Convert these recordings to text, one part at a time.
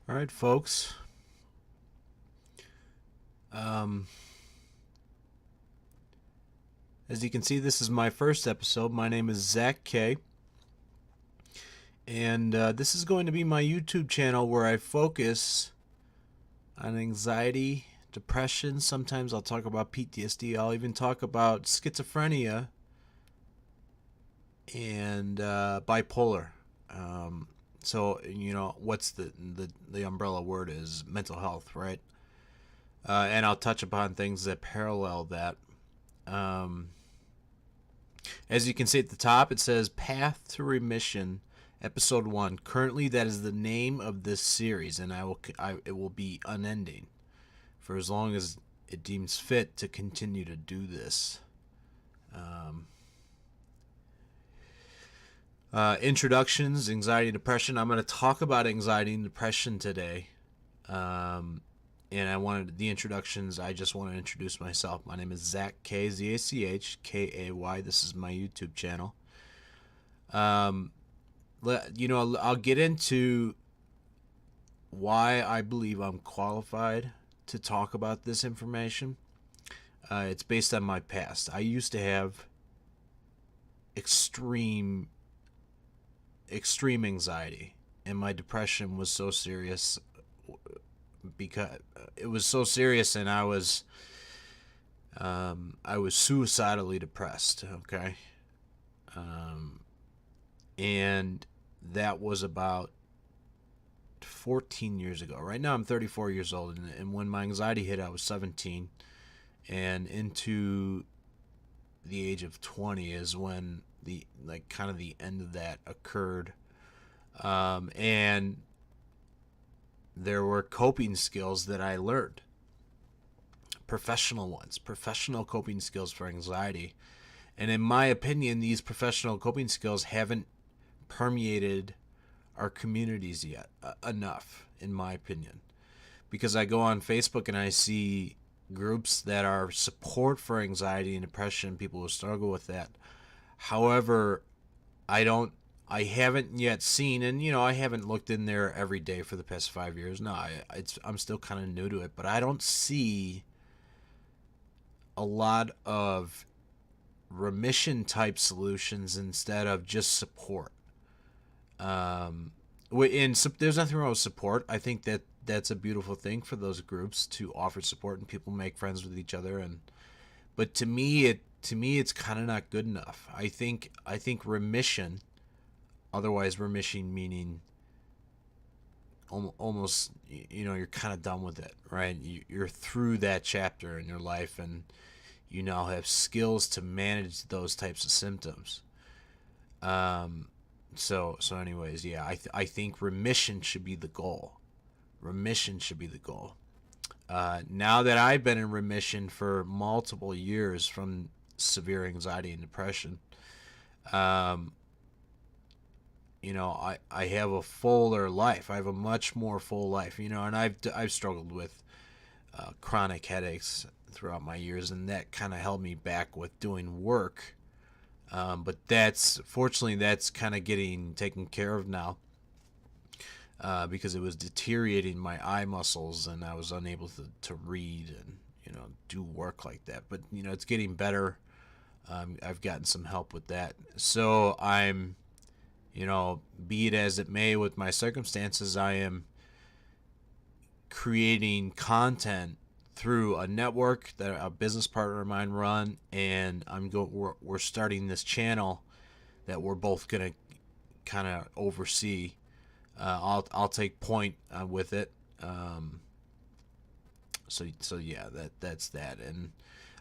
All right, folks. Um, as you can see, this is my first episode. My name is Zach K. And this is going to be my YouTube channel where I focus on anxiety, depression. Sometimes I'll talk about PTSD. I'll even talk about schizophrenia and bipolar. So, what's the umbrella word is mental health, right? And I'll touch upon things that parallel that. Um, As you can see at the top, it says Path to Remission, Episode 1. Currently, that is the name of this series, and it will be unending for as long as it deems fit to continue to do this. Introductions, anxiety and depression. I'm going to talk about anxiety and depression today. And I wanted the introductions. I just want to introduce myself. My name is Zach K, Zachkay. This is my YouTube channel. I'll get into why I believe I'm qualified to talk about this information. It's based on my past. I used to have extreme anxiety, and my depression was so serious because it was so serious, and I was suicidally depressed. Okay, and that was about 14 years ago. Right now, I'm 34 years old, and when my anxiety hit, I was 17, and into the age of 20 is when the end of that occurred. And there were coping skills that I learned, professional coping skills for anxiety. And in my opinion, these professional coping skills haven't permeated our communities yet enough, in my opinion. Because I go on Facebook and I see groups that are support for anxiety and depression, people who struggle with that. However, I haven't yet seen, and I haven't looked in there every day for the past 5 years. No, I'm still kind of new to it, but I don't see a lot of remission type solutions instead of just support. There's nothing wrong with support. I think that's a beautiful thing for those groups to offer support and people make friends with each other. But to me, it's kind of not good enough. I think remission, otherwise remission meaning almost, you're kind of done with it, right? You're through that chapter in your life, and you now have skills to manage those types of symptoms. So anyways, yeah, I think remission should be the goal. Remission should be the goal. Now that I've been in remission for multiple years from severe anxiety and depression, I have a fuller life. I have a much more full life, and I've struggled with chronic headaches throughout my years, and that kind of held me back with doing work. But fortunately that's kind of getting taken care of now, because it was deteriorating my eye muscles, and I was unable to read and do work like that. But it's getting better. I've gotten some help with that, so I'm, be it as it may with my circumstances, I am creating content through a network that a business partner of mine run, and we're starting this channel that we're both gonna kind of oversee. I'll take point with it. So yeah, that's that. And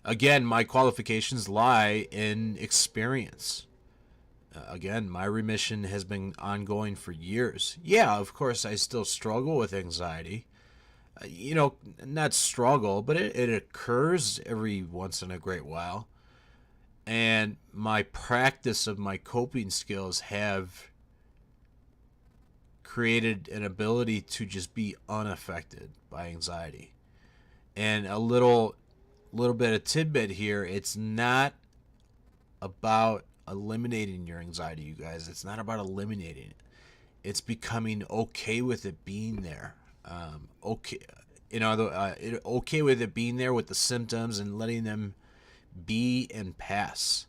again, my qualifications lie in experience. Again, my remission has been ongoing for years. Yeah, of course, I still struggle with anxiety. Not struggle, but it occurs every once in a great while. And my practice of my coping skills have created an ability to just be unaffected by anxiety. And a little bit of tidbit here, it's not about eliminating your anxiety, you guys. It's not about eliminating it. It's becoming okay with it being there. Okay, okay with it being there with the symptoms and letting them be and pass.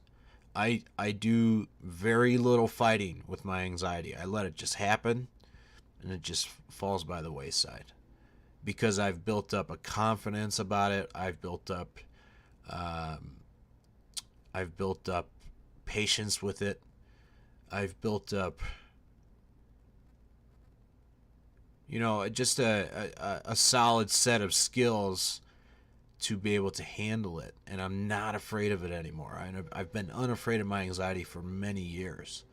I do very little fighting with my anxiety. I let it just happen, and it just falls by the wayside because I've built up a confidence about it. Um, I've built up patience with it. I've built up, just a solid set of skills to be able to handle it, and I'm not afraid of it anymore. I've been unafraid of my anxiety for many years.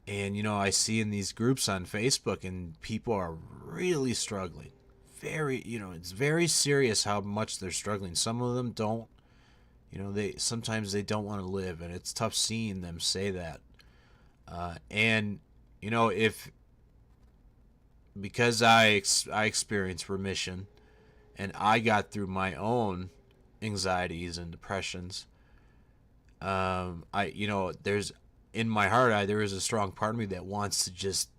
And I see in these groups on Facebook, and people are really struggling. It's very serious how much they're struggling. Some of them don't, they sometimes they don't want to live, and it's tough seeing them say that. And if because I experienced remission, and I got through my own anxieties and depressions. There's in my heart, there is a strong part of me that wants to just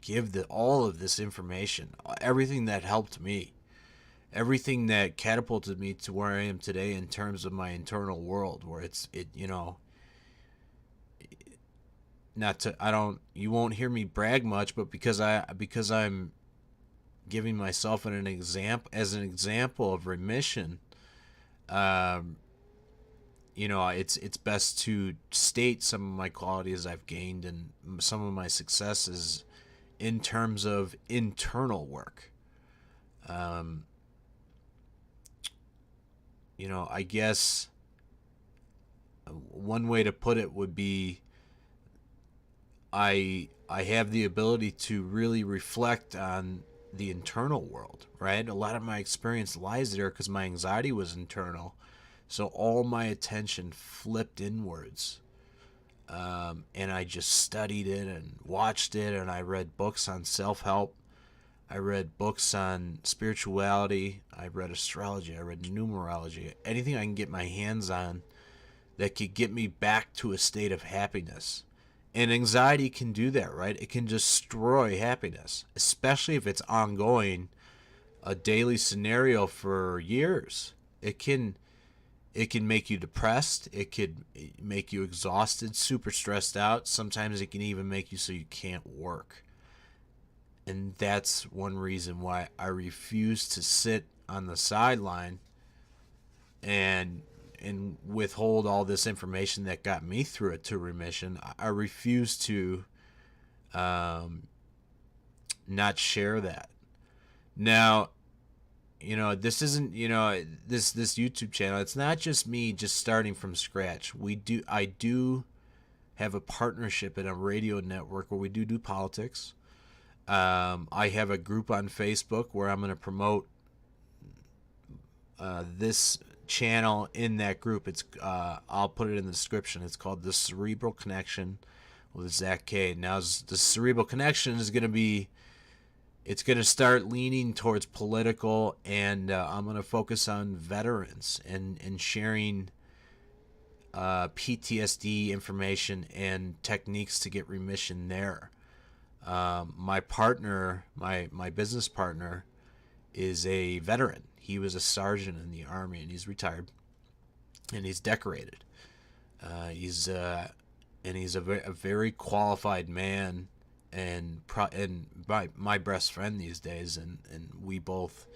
give all of this information, everything that helped me, everything that catapulted me to where I am today in terms of my internal world, where not to, I don't, you won't hear me brag much, but because I'm giving myself an example of remission, it's best to state some of my qualities I've gained and some of my successes in terms of internal work. I guess one way to put it would be I have the ability to really reflect on the internal world, right? A lot of my experience lies there because my anxiety was internal. So all my attention flipped inwards. And I just studied it and watched it, and I read books on self-help. I read books on spirituality. I read astrology. I read numerology. Anything I can get my hands on that could get me back to a state of happiness. And anxiety can do that, right? It can destroy happiness, especially if it's ongoing, a daily scenario for years. It can make you depressed. It could make you exhausted, super stressed out. Sometimes it can even make you so you can't work. And that's one reason why I refuse to sit on the sideline and withhold all this information that got me through it to remission. I refuse to not share that. Now, this isn't, this YouTube channel, it's not just me just starting from scratch. I do have a partnership in a radio network where we do politics. I have a group on Facebook where I'm going to promote this channel in that group. It's I'll put it in the description. It's called The Cerebral Connection with Zach K. Now, the Cerebral Connection is going to be, it's going to start leaning towards political, and I'm going to focus on veterans and sharing PTSD information and techniques to get remission there. My partner, my business partner, is a veteran. He was a sergeant in the Army, and he's retired, and he's decorated. He's a very qualified man, and my best friend these days, and we both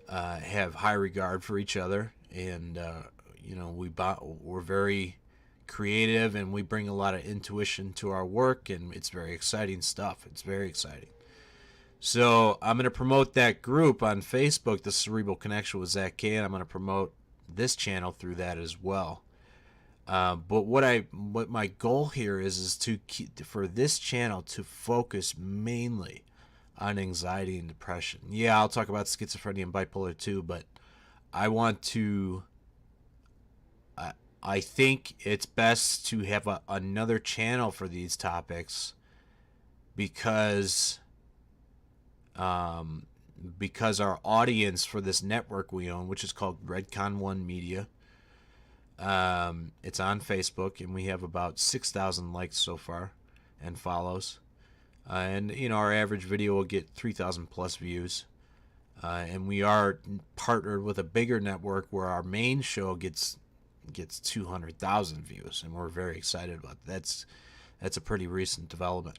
have high regard for each other, and we're very creative, and we bring a lot of intuition to our work, and it's very exciting stuff. It's very exciting. So I'm going to promote that group on Facebook, The Cerebral Connection with Zach K, and I'm going to promote this channel through that as well. But what my goal here is for this channel to focus mainly on anxiety and depression. Yeah, I'll talk about schizophrenia and bipolar too, but I want to. I think it's best to have another channel for these topics because our audience for this network we own, which is called Redcon One Media, it's on Facebook, and we have about 6,000 likes so far and follows. And our average video will get 3,000 plus views. And we are partnered with a bigger network where our main show gets 200,000 views, and we're very excited about that. That's a pretty recent development.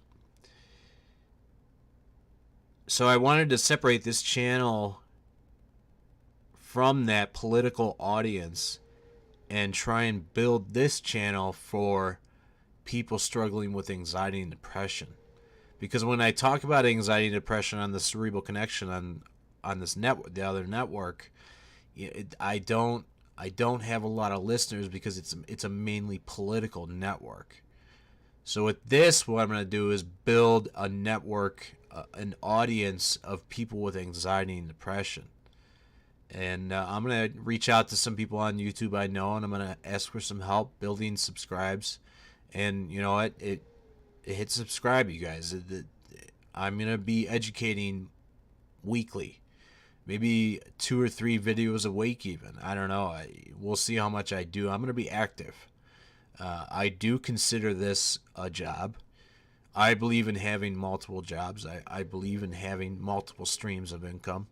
So I wanted to separate this channel from that political audience and try and build this channel for people struggling with anxiety and depression. Because when I talk about anxiety and depression on the Cerebral Connection on this network, the other network, I don't have a lot of listeners because it's a mainly political network. So with this, what I'm going to do is build a network, an audience of people with anxiety and depression. And I'm going to reach out to some people on YouTube I know, and I'm going to ask for some help building subscribes. And you know what? Hit subscribe, you guys. I'm going to be educating weekly. Maybe 2 or 3 videos a week even. I don't know. We'll see how much I do. I'm going to be active. I do consider this a job. I believe in having multiple jobs. I believe in having multiple streams of income.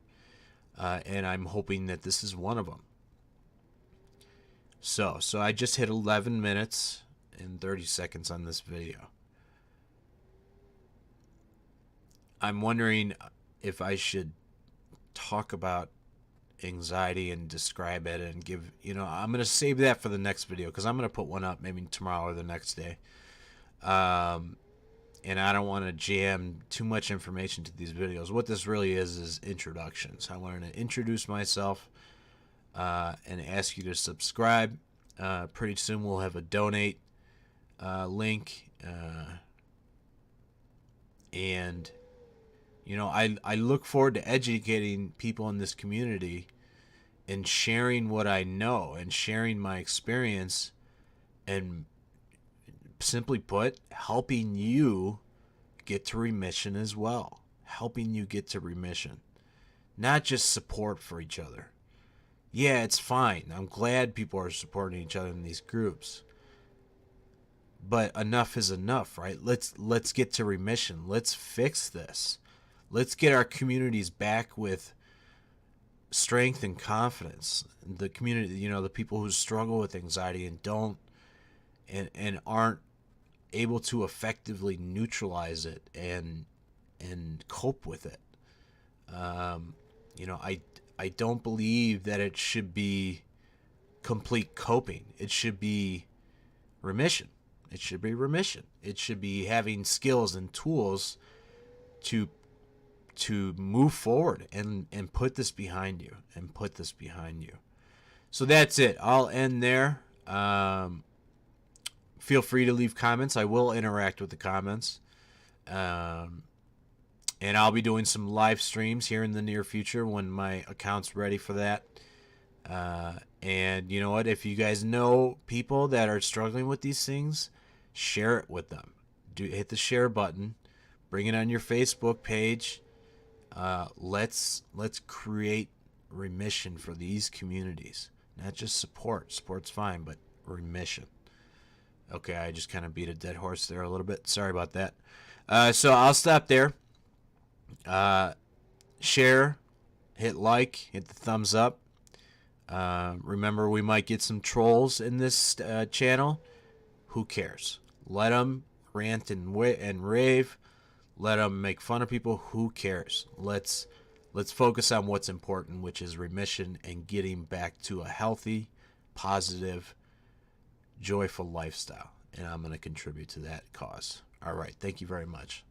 And I'm hoping that this is one of them. So I just hit 11 minutes and 30 seconds on this video. I'm wondering if I should talk about anxiety and describe it and give, I'm going to save that for the next video because I'm going to put one up maybe tomorrow or the next day. And I don't want to jam too much information to these videos. What this really is introductions. I wanted to introduce myself and ask you to subscribe. Pretty soon we'll have a donate link. And I look forward to educating people in this community and sharing what I know and sharing my experience, and simply put, helping you get to remission as well. Helping you get to remission. Not just support for each other. Yeah, it's fine. I'm glad people are supporting each other in these groups. But enough is enough, right? Let's get to remission. Let's fix this. Let's get our communities back with strength and confidence. The community, the people who struggle with anxiety and aren't able to effectively neutralize it and cope with it. I don't believe that it should be complete coping. It should be remission. It should be remission. It should be having skills and tools to move forward and put this behind you So that's it. I'll end there. Feel free to leave comments. I will interact with the comments. And I'll be doing some live streams here in the near future when my account's ready for that. And you know what? If you guys know people that are struggling with these things, share it with them. Hit the share button. Bring it on your Facebook page. Let's create remission for these communities. Not just support. Support's fine, but remission. Okay, I just kind of beat a dead horse there a little bit. Sorry about that. So I'll stop there. Share, hit like, hit the thumbs up. Remember, we might get some trolls in this channel. Who cares? Let them rant and rave. Let them make fun of people. Who cares? Let's focus on what's important, which is remission and getting back to a healthy, positive, joyful lifestyle. And I'm going to contribute to that cause. All right. Thank you very much.